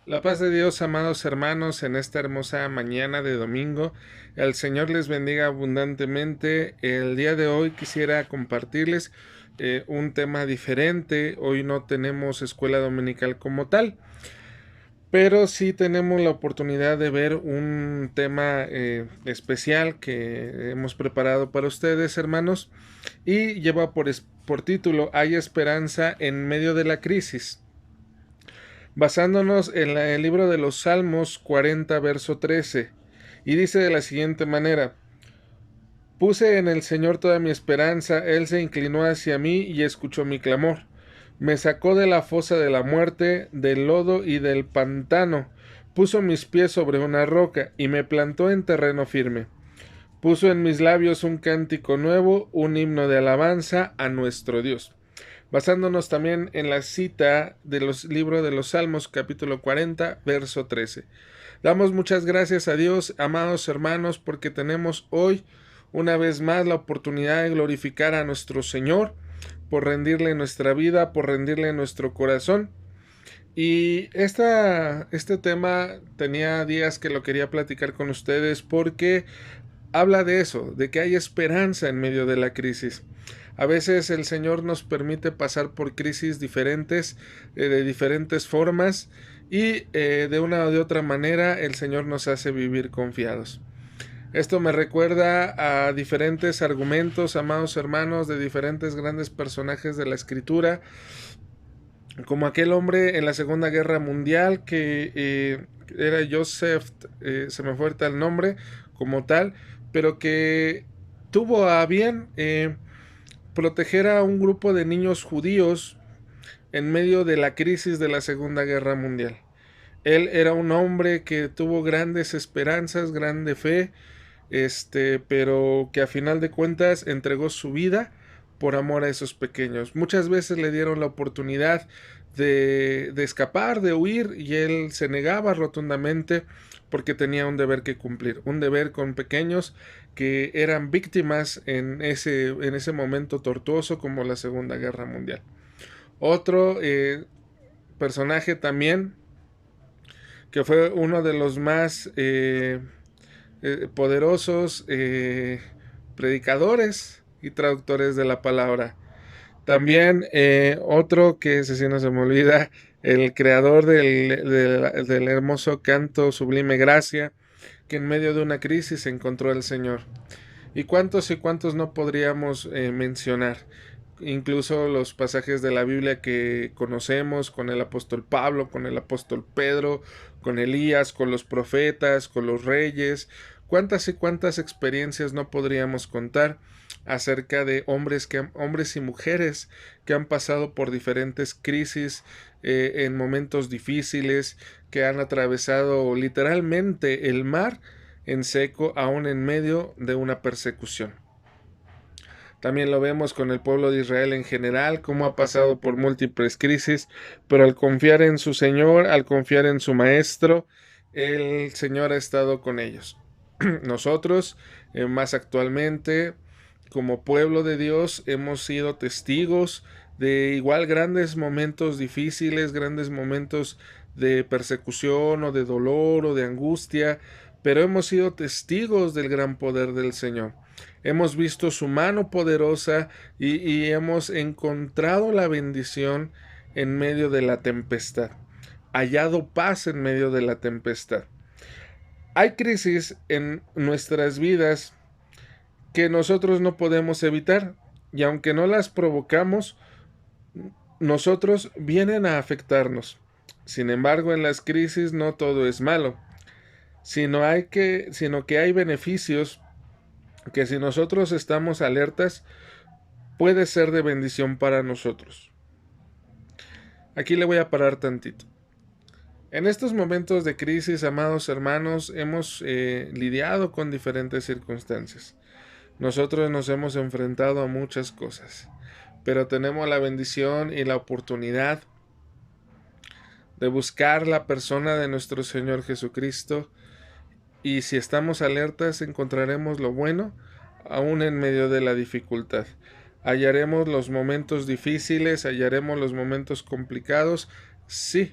La paz de Dios, amados hermanos, en esta hermosa mañana de domingo. El Señor les bendiga abundantemente. El día de hoy quisiera compartirles un tema diferente. Hoy no tenemos escuela dominical como tal, pero sí tenemos la oportunidad de ver un tema especial que hemos preparado para ustedes, hermanos, y lleva por título Hay esperanza en medio de la crisis, basándonos en el libro de los Salmos 40, verso 13, y dice de la siguiente manera: Puse en el Señor toda mi esperanza, Él se inclinó hacia mí y escuchó mi clamor. Me sacó de la fosa de la muerte, del lodo y del pantano, puso mis pies sobre una roca y me plantó en terreno firme. Puso en mis labios un cántico nuevo, un himno de alabanza a nuestro Dios. Basándonos también en la cita de los libros de los Salmos, capítulo 40, verso 13. Damos muchas gracias a Dios, amados hermanos, porque tenemos hoy una vez más la oportunidad de glorificar a nuestro Señor, por rendirle nuestra vida, por rendirle nuestro corazón. Y este tema tenía días que lo quería platicar con ustedes porque habla de eso, de que hay esperanza en medio de la crisis. A veces el Señor nos permite pasar por crisis diferentes, de diferentes formas, y de una o de otra manera el Señor nos hace vivir confiados. Esto me recuerda a diferentes argumentos, amados hermanos, de diferentes grandes personajes de la Escritura, como aquel hombre en la Segunda Guerra Mundial que era Joseph, se me fue el nombre como tal, pero que tuvo a bien proteger a un grupo de niños judíos en medio de la crisis de la Segunda Guerra Mundial. Él era un hombre que tuvo grandes esperanzas, grande fe, pero que a final de cuentas entregó su vida por amor a esos pequeños. Muchas veces le dieron la oportunidad de escapar, de huir, y él se negaba rotundamente porque tenía un deber que cumplir, un deber con pequeños que eran víctimas en ese momento tortuoso como la Segunda Guerra Mundial. Otro personaje también que fue uno de los más poderosos predicadores y traductores de la palabra. También otro que ese sí no se me olvida, el creador del hermoso canto Sublime Gracia, que en medio de una crisis encontró el Señor. Y cuántos no podríamos mencionar. Incluso los pasajes de la Biblia que conocemos con el apóstol Pablo, con el apóstol Pedro, con Elías, con los profetas, con los reyes. Cuántas y cuántas experiencias no podríamos contar acerca de hombres y mujeres que han pasado por diferentes crisis en momentos difíciles, que han atravesado literalmente el mar en seco, aún en medio de una persecución. También lo vemos con el pueblo de Israel en general, cómo ha pasado por múltiples crisis, pero al confiar en su Señor, al confiar en su Maestro, el Señor ha estado con ellos. Nosotros, más actualmente, como pueblo de Dios, hemos sido testigos de igual grandes momentos difíciles, grandes momentos de persecución o de dolor o de angustia, pero hemos sido testigos del gran poder del Señor. Hemos visto su mano poderosa y hemos encontrado la bendición en medio de la tempestad, hallado paz en medio de la tempestad. Hay crisis en nuestras vidas que nosotros no podemos evitar, y aunque no las provocamos, nosotros vienen a afectarnos. Sin embargo, en las crisis no todo es malo, sino que hay beneficios que, si nosotros estamos alertas, puede ser de bendición para nosotros. Aquí le voy a parar tantito. En estos momentos de crisis, amados hermanos, hemos lidiado con diferentes circunstancias. Nosotros nos hemos enfrentado a muchas cosas, pero tenemos la bendición y la oportunidad de buscar la persona de nuestro Señor Jesucristo, y si estamos alertas encontraremos lo bueno aún en medio de la dificultad. Hallaremos los momentos difíciles, hallaremos los momentos complicados, sí,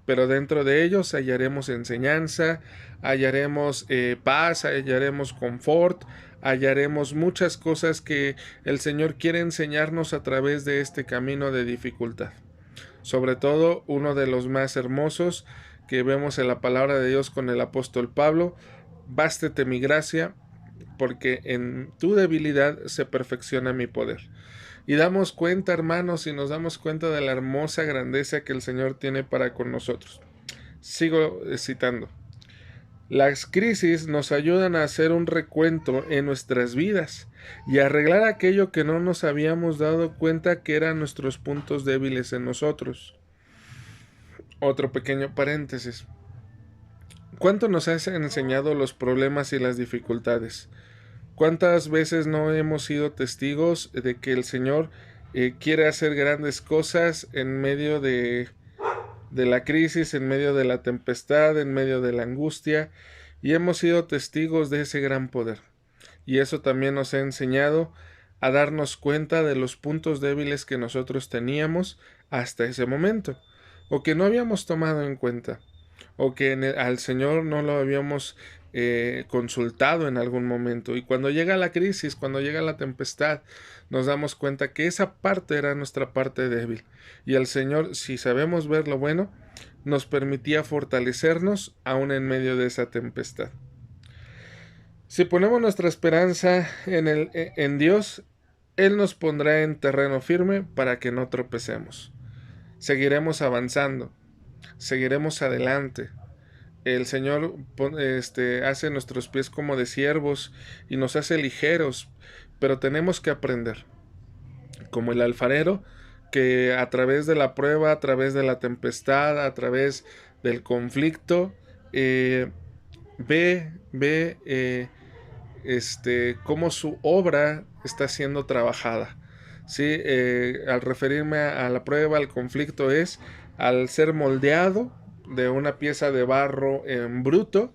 pero dentro de ellos hallaremos enseñanza, hallaremos paz, hallaremos confort, hallaremos muchas cosas que el Señor quiere enseñarnos a través de este camino de dificultad. Sobre todo, uno de los más hermosos que vemos en la palabra de Dios con el apóstol Pablo: bástete mi gracia, porque en tu debilidad se perfecciona mi poder. Y damos cuenta, hermanos, y nos damos cuenta de la hermosa grandeza que el Señor tiene para con nosotros. Sigo citando. Las crisis nos ayudan a hacer un recuento en nuestras vidas y a arreglar aquello que no nos habíamos dado cuenta que eran nuestros puntos débiles en nosotros. Otro pequeño paréntesis. ¿Cuánto nos has enseñado los problemas y las dificultades? ¿Cuántas veces no hemos sido testigos de que el Señor quiere hacer grandes cosas en medio de la crisis, en medio de la tempestad, en medio de la angustia? Y hemos sido testigos de ese gran poder. Y eso también nos ha enseñado a darnos cuenta de los puntos débiles que nosotros teníamos hasta ese momento, o que no habíamos tomado en cuenta, o que al Señor no lo habíamos consultado en algún momento. Y cuando llega la crisis, cuando llega la tempestad, nos damos cuenta que esa parte era nuestra parte débil. Y el Señor, si sabemos ver lo bueno, nos permitía fortalecernos aún en medio de esa tempestad. Si ponemos nuestra esperanza en Dios, Él nos pondrá en terreno firme para que no tropecemos. Seguiremos avanzando, seguiremos adelante. El Señor hace nuestros pies como de ciervos y nos hace ligeros, pero tenemos que aprender, como el alfarero, que a través de la prueba, a través de la tempestad, a través del conflicto, ve cómo su obra está siendo trabajada. ¿Sí? Al referirme a la prueba, al conflicto, es al ser moldeado de una pieza de barro en bruto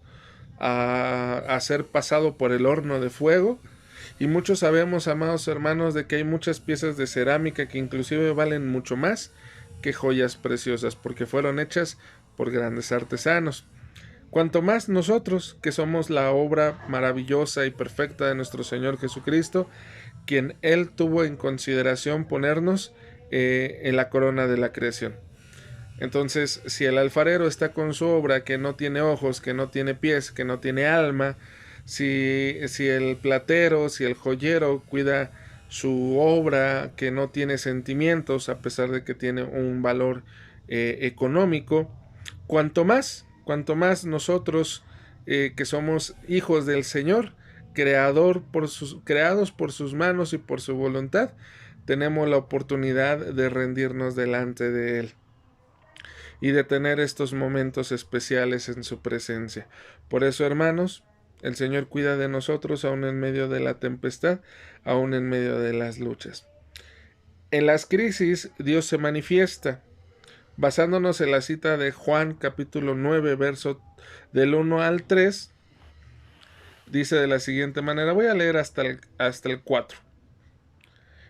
a ser pasado por el horno de fuego. Y muchos sabemos, amados hermanos, de que hay muchas piezas de cerámica que inclusive valen mucho más que joyas preciosas, porque fueron hechas por grandes artesanos. Cuanto más nosotros, que somos la obra maravillosa y perfecta de nuestro Señor Jesucristo, quien Él tuvo en consideración ponernos en la corona de la creación. Entonces, si el alfarero está con su obra que no tiene ojos, que no tiene pies, que no tiene alma, si el platero, si el joyero cuida su obra que no tiene sentimientos, a pesar de que tiene un valor económico, cuanto más nosotros que somos hijos del Señor, creados por sus manos y por su voluntad, tenemos la oportunidad de rendirnos delante de Él y de tener estos momentos especiales en su presencia. Por eso, hermanos, el Señor cuida de nosotros aún en medio de la tempestad, aún en medio de las luchas. En las crisis, Dios se manifiesta. Basándonos en la cita de Juan capítulo 9, verso del 1 al 3, dice de la siguiente manera, voy a leer hasta el 4.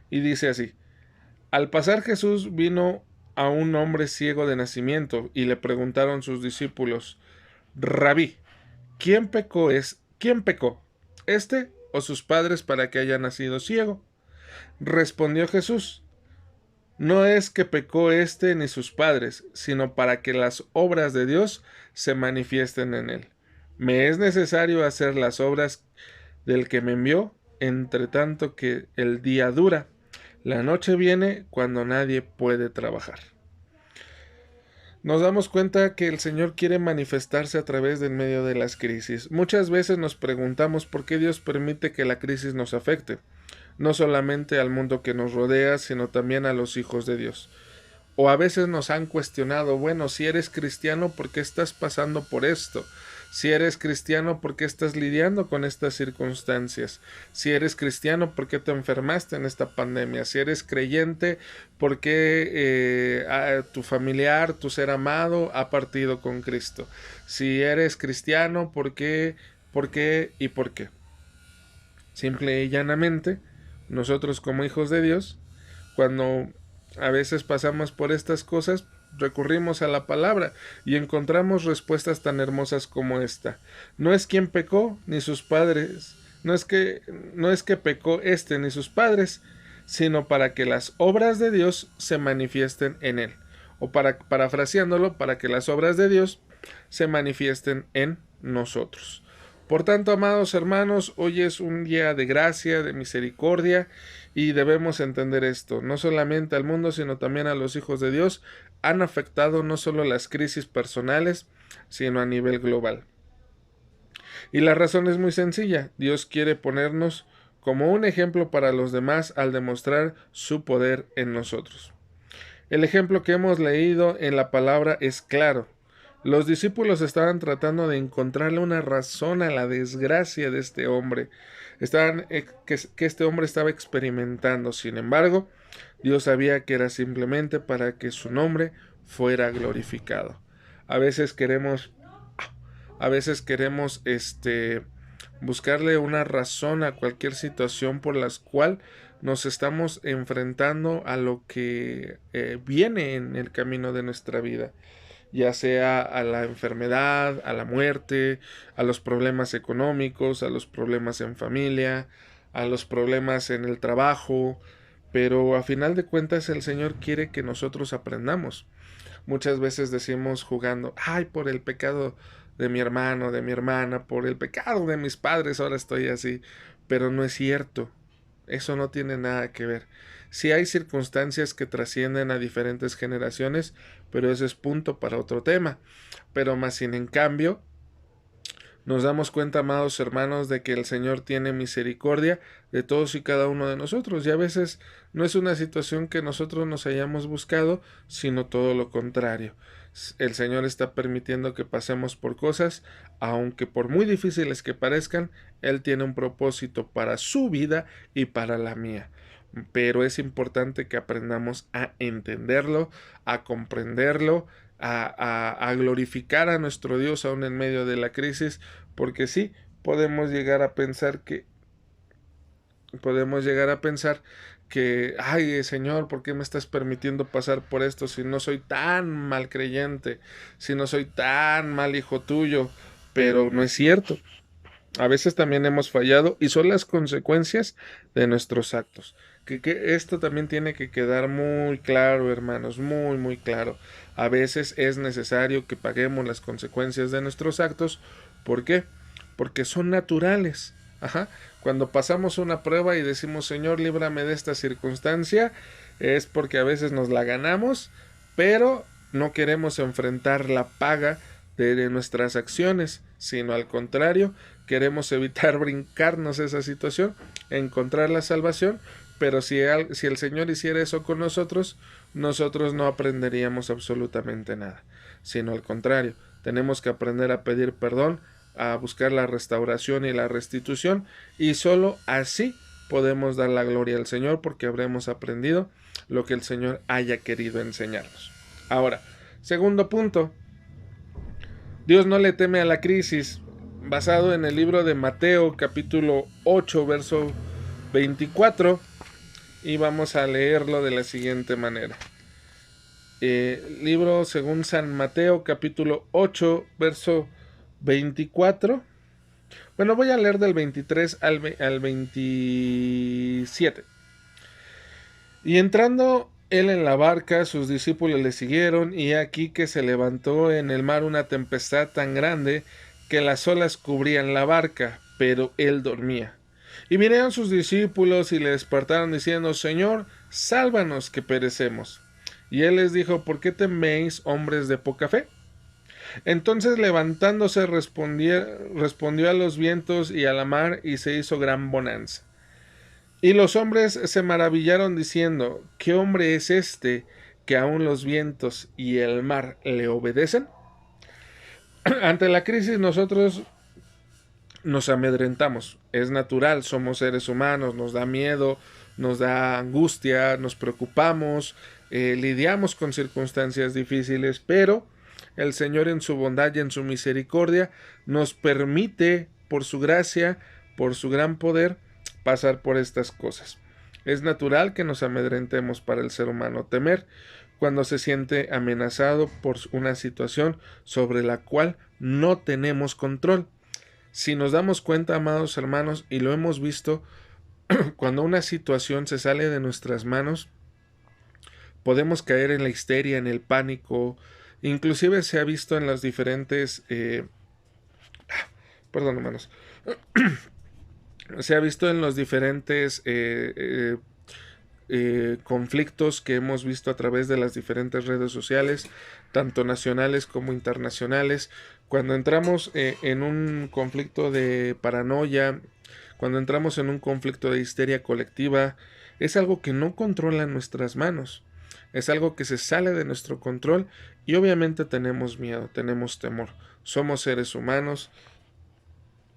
Y dice así: al pasar Jesús vino a un hombre ciego de nacimiento y le preguntaron sus discípulos, Rabí, ¿quién pecó, este o sus padres para que haya nacido ciego? Respondió Jesús, no es que pecó este ni sus padres, sino para que las obras de Dios se manifiesten en él. Me es necesario hacer las obras del que me envió, entre tanto que el día dura. La noche viene cuando nadie puede trabajar. Nos damos cuenta que el Señor quiere manifestarse a través de en medio de las crisis. Muchas veces nos preguntamos por qué Dios permite que la crisis nos afecte, no solamente al mundo que nos rodea, sino también a los hijos de Dios. O a veces nos han cuestionado, bueno, si eres cristiano, ¿por qué estás pasando por esto? Si eres cristiano, ¿por qué estás lidiando con estas circunstancias? Si eres cristiano, ¿por qué te enfermaste en esta pandemia? Si eres creyente, ¿por qué tu familiar, tu ser amado ha partido con Cristo? Si eres cristiano, ¿por qué y por qué? Simple y llanamente, nosotros como hijos de Dios, cuando a veces pasamos por estas cosas, recurrimos a la palabra y encontramos respuestas tan hermosas como esta. No es quien pecó, ni sus padres, no es que pecó este ni sus padres, sino para que las obras de Dios se manifiesten en él. O parafraseándolo, para que las obras de Dios se manifiesten en nosotros. Por tanto, amados hermanos, hoy es un día de gracia, de misericordia, y debemos entender esto. No solamente al mundo, sino también a los hijos de Dios han afectado no solo las crisis personales, sino a nivel global. Y la razón es muy sencilla. Dios quiere ponernos como un ejemplo para los demás al demostrar su poder en nosotros. El ejemplo que hemos leído en la palabra es claro. Los discípulos estaban tratando de encontrarle una razón a la desgracia de este hombre. Que este hombre estaba experimentando. Sin embargo, Dios sabía que era simplemente para que su nombre fuera glorificado. A veces queremos buscarle una razón a cualquier situación por la cual nos estamos enfrentando a lo que viene en el camino de nuestra vida, ya sea a la enfermedad, a la muerte, a los problemas económicos, a los problemas en familia, a los problemas en el trabajo, pero a final de cuentas el Señor quiere que nosotros aprendamos. Muchas veces decimos jugando, ay, por el pecado de mi hermano, de mi hermana, por el pecado de mis padres, ahora estoy así. Pero no es cierto. Eso no tiene nada que ver. Sí hay circunstancias que trascienden a diferentes generaciones, pero ese es punto para otro tema. Pero más sin en cambio, nos damos cuenta, amados hermanos, de que el Señor tiene misericordia de todos y cada uno de nosotros. Y a veces no es una situación que nosotros nos hayamos buscado, sino todo lo contrario. El Señor está permitiendo que pasemos por cosas, aunque por muy difíciles que parezcan, Él tiene un propósito para su vida y para la mía. Pero es importante que aprendamos a entenderlo, a comprenderlo, a glorificar a nuestro Dios aún en medio de la crisis, porque sí, podemos llegar a pensar ay, Señor, ¿por qué me estás permitiendo pasar por esto si no soy tan mal creyente, si no soy tan mal hijo tuyo? Pero no es cierto. A veces también hemos fallado y son las consecuencias de nuestros actos. Que esto también tiene que quedar muy claro, hermanos, muy, muy claro. A veces es necesario que paguemos las consecuencias de nuestros actos. ¿Por qué? Porque son naturales. Ajá. Cuando pasamos una prueba y decimos, Señor, líbrame de esta circunstancia, es porque a veces nos la ganamos, pero no queremos enfrentar la paga de nuestras acciones, sino al contrario, queremos evitar brincarnos esa situación, encontrar la salvación, pero si el Señor hiciera eso con nosotros, nosotros no aprenderíamos absolutamente nada, sino al contrario, tenemos que aprender a pedir perdón, a buscar la restauración y la restitución, y solo así podemos dar la gloria al Señor, porque habremos aprendido lo que el Señor haya querido enseñarnos. Ahora, segundo punto, Dios no le teme a la crisis, basado en el libro de Mateo capítulo 8 verso 24, y vamos a leerlo de la siguiente manera. Libro según San Mateo capítulo 8 verso 24. Bueno, voy a leer del 23 al 27. Y entrando él en la barca, sus discípulos le siguieron, y aquí que se levantó en el mar una tempestad tan grande que las olas cubrían la barca, pero él dormía. Y vinieron sus discípulos y le despertaron diciendo, Señor, sálvanos que perecemos. Y él les dijo, ¿por qué teméis, hombres de poca fe? Entonces levantándose respondió a los vientos y a la mar, y se hizo gran bonanza. Y los hombres se maravillaron diciendo, ¿qué hombre es este que aun los vientos y el mar le obedecen? Ante la crisis nosotros nos amedrentamos, es natural, somos seres humanos, nos da miedo, nos da angustia, nos preocupamos, lidiamos con circunstancias difíciles, pero el Señor en su bondad y en su misericordia nos permite, por su gracia, por su gran poder, pasar por estas cosas. Es natural que nos amedrentemos para el ser humano temer, cuando se siente amenazado por una situación sobre la cual no tenemos control. Si nos damos cuenta, amados hermanos, y lo hemos visto, cuando una situación se sale de nuestras manos, podemos caer en la histeria, en el pánico. Inclusive se ha visto en las diferentes perdón, hermanos, se ha visto en los diferentes conflictos que hemos visto a través de las diferentes redes sociales, tanto nacionales como internacionales. Cuando entramos en un conflicto de paranoia, cuando entramos en un conflicto de histeria colectiva, es algo que no controla nuestras manos, es algo que se sale de nuestro control y obviamente tenemos miedo, tenemos temor. Somos seres humanos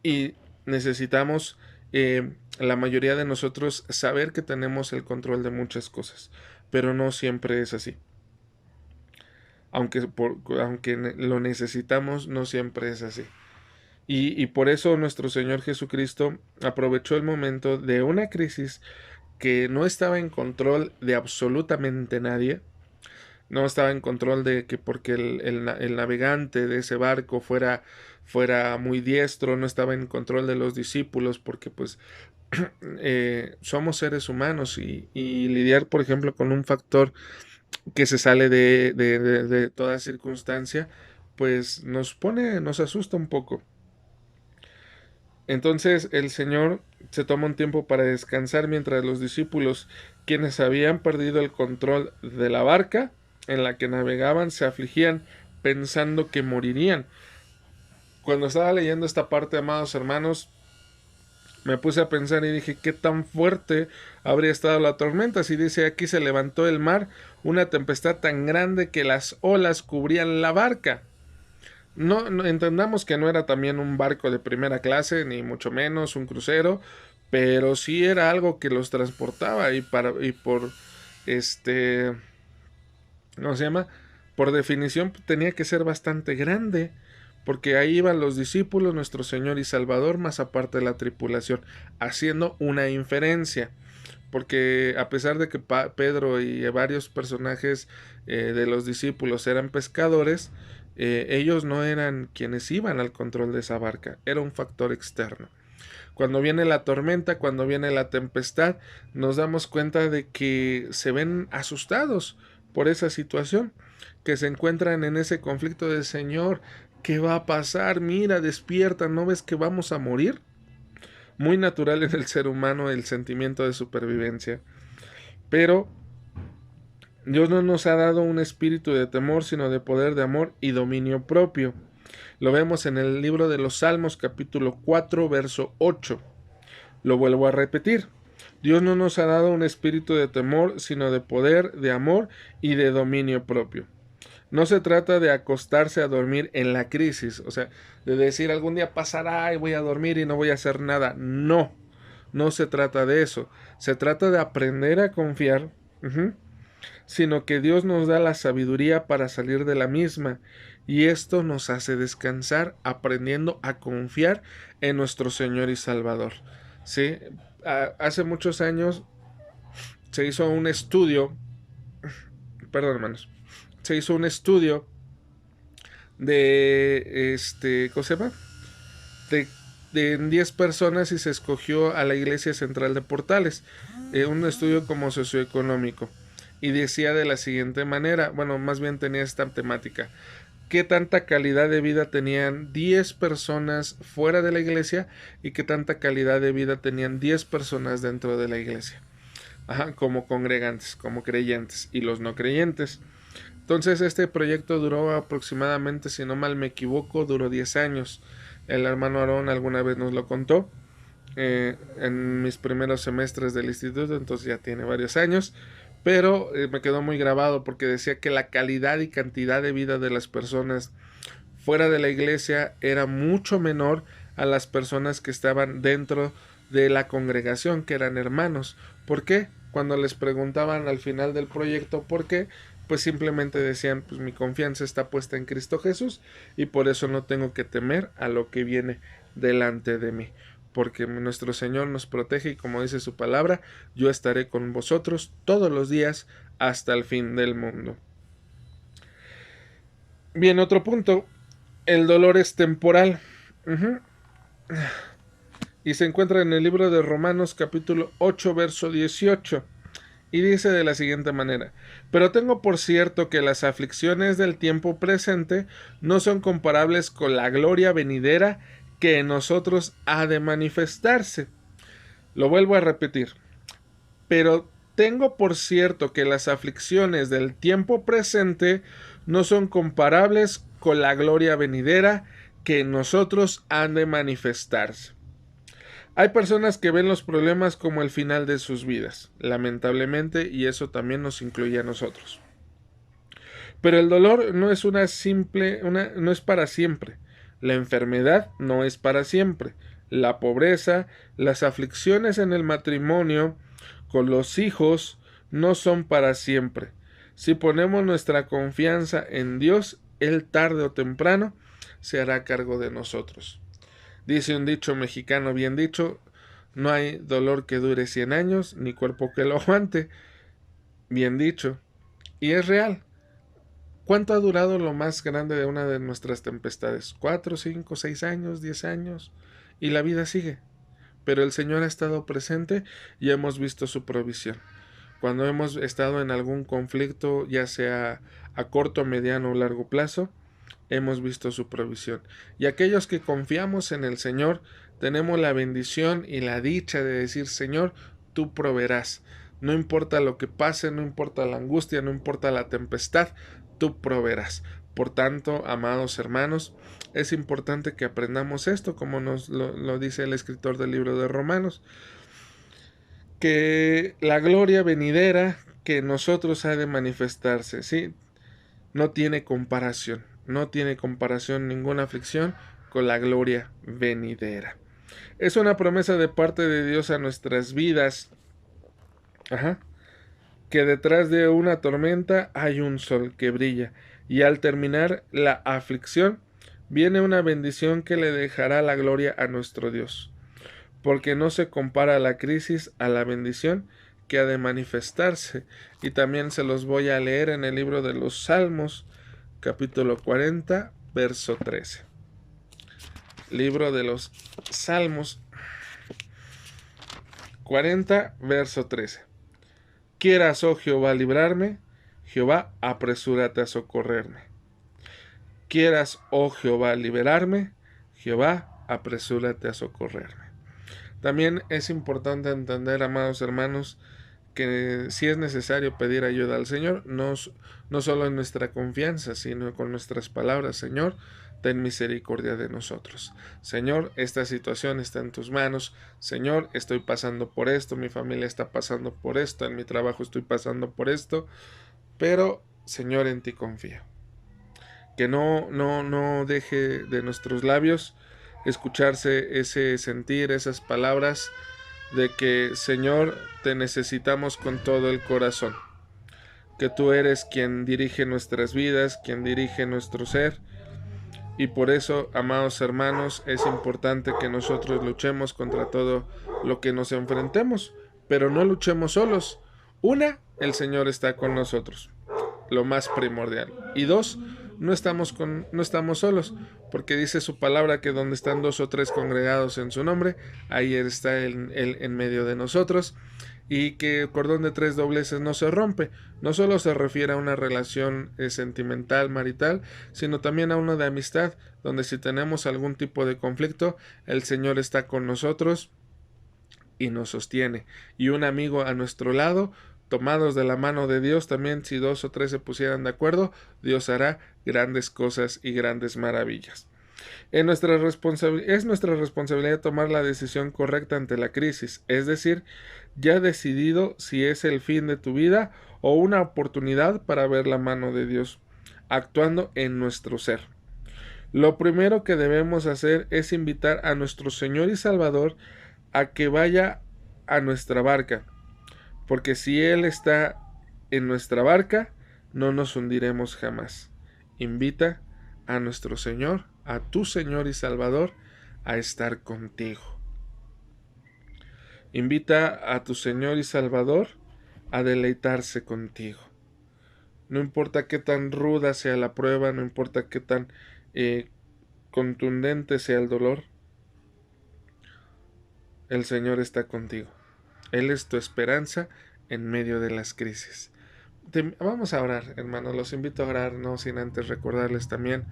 y necesitamos, la mayoría de nosotros, saber que tenemos el control de muchas cosas, pero no siempre es así. Aunque lo necesitamos, no siempre es así. Y por eso nuestro Señor Jesucristo aprovechó el momento de una crisis que no estaba en control de absolutamente nadie. No estaba en control de que porque el navegante de ese barco fuera muy diestro, no estaba en control de los discípulos, porque pues somos seres humanos y lidiar, por ejemplo, con un factor que se sale de toda circunstancia, pues nos asusta un poco. Entonces el Señor se toma un tiempo para descansar mientras los discípulos, quienes habían perdido el control de la barca en la que navegaban, se afligían pensando que morirían. Cuando estaba leyendo esta parte, amados hermanos, me puse a pensar y dije, ¿qué tan fuerte habría estado la tormenta? Si dice aquí se levantó el mar, una tempestad tan grande que las olas cubrían la barca. No entendamos que no era también un barco de primera clase, ni mucho menos un crucero, pero sí era algo que los transportaba y por ¿cómo se llama? Por definición tenía que ser bastante grande, porque ahí iban los discípulos, nuestro Señor y Salvador, más aparte de la tripulación, haciendo una inferencia. Porque a pesar de que Pedro y varios personajes de los discípulos eran pescadores, ellos no eran quienes iban al control de esa barca, era un factor externo. Cuando viene la tormenta, cuando viene la tempestad, nos damos cuenta de que se ven asustados por esa situación, que se encuentran en ese conflicto de Señor, ¿qué va a pasar? Mira, despierta, ¿no ves que vamos a morir? Muy natural en el ser humano el sentimiento de supervivencia. Pero Dios no nos ha dado un espíritu de temor, sino de poder, de amor y dominio propio. Lo vemos en el libro de los Salmos, capítulo 4, verso 8. Lo vuelvo a repetir. Dios no nos ha dado un espíritu de temor, sino de poder, de amor y de dominio propio. No se trata de acostarse a dormir en la crisis, o sea, de decir algún día pasará y voy a dormir y no voy a hacer nada. No, no se trata de eso. Se trata de aprender a confiar, sino que Dios nos da la sabiduría para salir de la misma. Y esto nos hace descansar aprendiendo a confiar en nuestro Señor y Salvador. ¿Sí? Hace muchos años se hizo un estudio, perdón hermanos, se hizo un estudio de ¿cómo se llama? De 10 personas y se escogió a la Iglesia Central de Portales, un estudio como socioeconómico, y decía de la siguiente manera, bueno, más bien tenía esta temática: qué tanta calidad de vida tenían 10 personas fuera de la iglesia y qué tanta calidad de vida tenían 10 personas dentro de la iglesia. Como congregantes, como creyentes y los no creyentes. Entonces este proyecto duró aproximadamente, si no mal me equivoco, duró 10 años. El hermano Aarón alguna vez nos lo contó en mis primeros semestres del instituto, entonces ya tiene varios años. Pero me quedó muy grabado porque decía que la calidad y cantidad de vida de las personas fuera de la iglesia era mucho menor a las personas que estaban dentro de la congregación, que eran hermanos. ¿Por qué? Cuando les preguntaban al final del proyecto por qué, pues simplemente decían, pues mi confianza está puesta en Cristo Jesús y por eso no tengo que temer a lo que viene delante de mí, porque nuestro Señor nos protege y como dice su palabra, yo estaré con vosotros todos los días hasta el fin del mundo. Bien, otro punto. El dolor es temporal. Ujú. Y se encuentra en el libro de Romanos capítulo 8, verso 18. Y dice de la siguiente manera: pero tengo por cierto que las aflicciones del tiempo presente no son comparables con la gloria venidera que en nosotros ha de manifestarse. Lo vuelvo a repetir. Pero tengo por cierto que las aflicciones del tiempo presente no son comparables con la gloria venidera que en nosotros han de manifestarse. Hay personas que ven los problemas como el final de sus vidas, lamentablemente, y eso también nos incluye a nosotros. Pero el dolor no es no es para siempre. La enfermedad no es para siempre. La pobreza, las aflicciones en el matrimonio, con los hijos, no son para siempre. Si ponemos nuestra confianza en Dios, Él tarde o temprano se hará cargo de nosotros. Dice un dicho mexicano bien dicho: no hay dolor que dure 100 años, ni cuerpo que lo aguante. Bien dicho. Y es real. ¿Cuánto ha durado lo más grande de una de nuestras tempestades? 4, 5, 6 años, 10 años. Y la vida sigue. Pero el Señor ha estado presente y hemos visto su provisión. Cuando hemos estado en algún conflicto, ya sea a corto, mediano o largo plazo, hemos visto su provisión. Y aquellos que confiamos en el Señor, tenemos la bendición y la dicha de decir: Señor, tú proveerás. No importa lo que pase, no importa la angustia, no importa la tempestad, tú proveerás. Por tanto, amados hermanos, es importante que aprendamos esto, como nos lo dice el escritor del libro de Romanos, que la gloria venidera que nosotros ha de manifestarse, ¿sí? No tiene comparación, no tiene comparación ninguna aflicción con la gloria venidera. Es una promesa de parte de Dios a nuestras vidas, que detrás de una tormenta hay un sol que brilla, y al terminar la aflicción viene una bendición que le dejará la gloria a nuestro Dios, porque no se compara la crisis a la bendición que ha de manifestarse. Y también se los voy a leer en el libro de los Salmos, capítulo 40, verso 13. Libro de los Salmos 40, verso 13. Quieras, oh Jehová, librarme, Jehová, apresúrate a socorrerme. Quieras, oh Jehová, liberarme, Jehová, apresúrate a socorrerme. También es importante entender, amados hermanos, que si es necesario pedir ayuda al Señor, no solo en nuestra confianza, sino con nuestras palabras: Señor, ten misericordia de nosotros. Señor, esta situación está en tus manos. Señor, estoy pasando por esto, mi familia está pasando por esto, en mi trabajo estoy pasando por esto, pero Señor, en ti confío. Que no deje de nuestros labios escucharse ese sentir, esas palabras de que: Señor, te necesitamos con todo el corazón, que tú eres quien dirige nuestras vidas, quien dirige nuestro ser. Y por eso, amados hermanos, es importante que nosotros luchemos contra todo lo que nos enfrentemos, pero no luchemos solos. Una, el Señor está con nosotros, lo más primordial. Y dos, no estamos solos, porque dice su palabra que donde están 2 o 3 congregados en su nombre, ahí está él en medio de nosotros. Y que el cordón de 3 dobleces no se rompe. No solo se refiere a una relación sentimental, marital, sino también a una de amistad, donde si tenemos algún tipo de conflicto, el Señor está con nosotros y nos sostiene. Y un amigo a nuestro lado, tomados de la mano de Dios, también si 2 o 3 se pusieran de acuerdo, Dios hará grandes cosas y grandes maravillas. Es nuestra responsabilidad tomar la decisión correcta ante la crisis, es decir, ya decidido si es el fin de tu vida o una oportunidad para ver la mano de Dios actuando en nuestro ser. Lo primero que debemos hacer es invitar a nuestro Señor y Salvador a que vaya a nuestra barca, porque si Él está en nuestra barca, no nos hundiremos jamás. Invita a nuestro Señor, a tu Señor y Salvador, a estar contigo. Invita a tu Señor y Salvador a deleitarse contigo. No importa qué tan ruda sea la prueba, no importa qué tan contundente sea el dolor, el Señor está contigo. Él es tu esperanza en medio de las crisis. Vamos a orar, hermanos. Los invito a orar, no sin antes recordarles también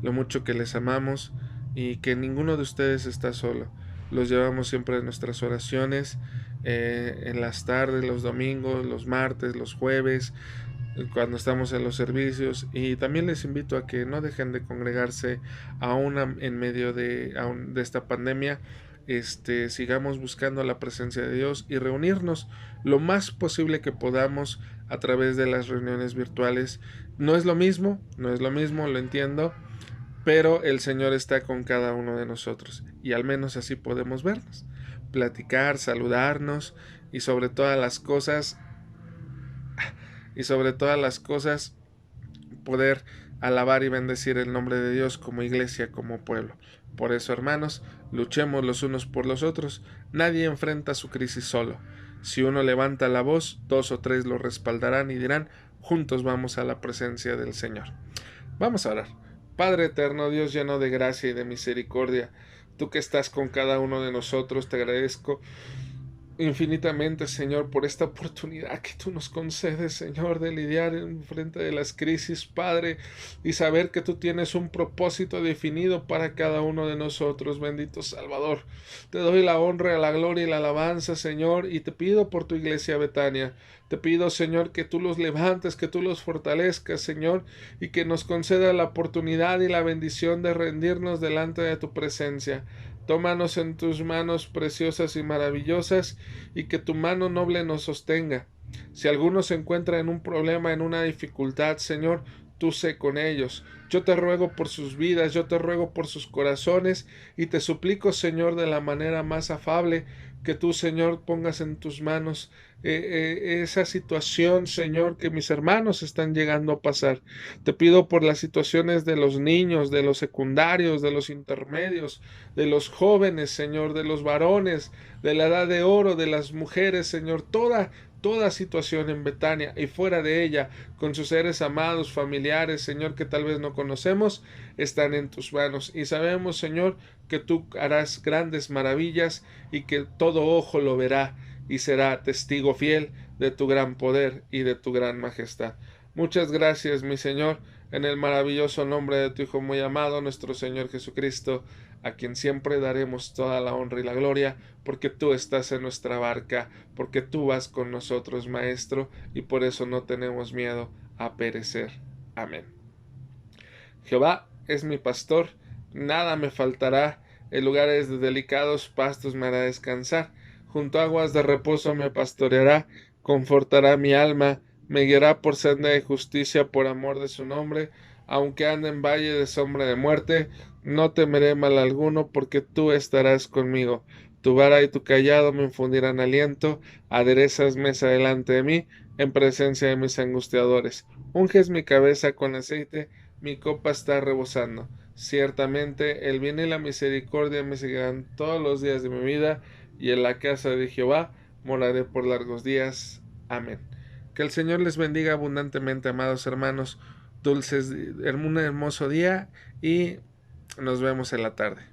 lo mucho que les amamos y que ninguno de ustedes está solo. Los llevamos siempre en nuestras oraciones, en las tardes, los domingos, los martes, los jueves, cuando estamos en los servicios, y también les invito a que no dejen de congregarse aún en medio de esta pandemia. Sigamos buscando la presencia de Dios y reunirnos lo más posible que podamos a través de las reuniones virtuales. No es lo mismo, lo entiendo, pero el Señor está con cada uno de nosotros y al menos así podemos vernos, platicar, saludarnos y sobre todas las cosas poder alabar y bendecir el nombre de Dios como iglesia, como pueblo. Por eso, hermanos, luchemos los unos por los otros. Nadie enfrenta su crisis solo. Si uno levanta la voz, 2 o 3 lo respaldarán y dirán: juntos vamos a la presencia del Señor. Vamos a orar. Padre eterno, Dios lleno de gracia y de misericordia, tú que estás con cada uno de nosotros, te agradezco infinitamente, Señor, por esta oportunidad que tú nos concedes, Señor, de lidiar en frente de las crisis, Padre, y saber que tú tienes un propósito definido para cada uno de nosotros, bendito Salvador. Te doy la honra, la gloria y la alabanza, Señor, y te pido por tu iglesia Betania. Te pido, Señor, que tú los levantes, que tú los fortalezcas, Señor, y que nos conceda la oportunidad y la bendición de rendirnos delante de tu presencia. Tómanos en tus manos preciosas y maravillosas, y que tu mano noble nos sostenga. Si alguno se encuentra en un problema, en una dificultad, Señor, tú sé con ellos. Yo te ruego por sus vidas, yo te ruego por sus corazones, y te suplico, Señor, de la manera más afable, que tú, Señor, pongas en tus manos esa situación, Señor, que mis hermanos están llegando a pasar. Te pido por las situaciones de los niños, de los secundarios, de los intermedios, de los jóvenes, Señor, de los varones, de la edad de oro, de las mujeres, Señor, toda situación en Betania y fuera de ella, con sus seres amados, familiares, Señor, que tal vez no conocemos, están en tus manos. Y sabemos, Señor, que tú harás grandes maravillas y que todo ojo lo verá y será testigo fiel de tu gran poder y de tu gran majestad. Muchas gracias, mi Señor, en el maravilloso nombre de tu Hijo muy amado, nuestro Señor Jesucristo, a quien siempre daremos toda la honra y la gloria, porque tú estás en nuestra barca, porque tú vas con nosotros, Maestro, y por eso no tenemos miedo a perecer. Amén. Jehová es mi pastor, nada me faltará, en lugares de delicados pastos me hará descansar, junto a aguas de reposo me pastoreará, confortará mi alma, me guiará por senda de justicia por amor de su nombre, aunque ande en valle de sombra de muerte, no temeré mal alguno, porque tú estarás conmigo. Tu vara y tu callado me infundirán aliento, aderezas mesa delante de mí, en presencia de mis angustiadores. Unges mi cabeza con aceite, mi copa está rebosando. Ciertamente el bien y la misericordia me seguirán todos los días de mi vida, y en la casa de Jehová moraré por largos días. Amén. Que el Señor les bendiga abundantemente, amados hermanos. Un hermoso día y nos vemos en la tarde.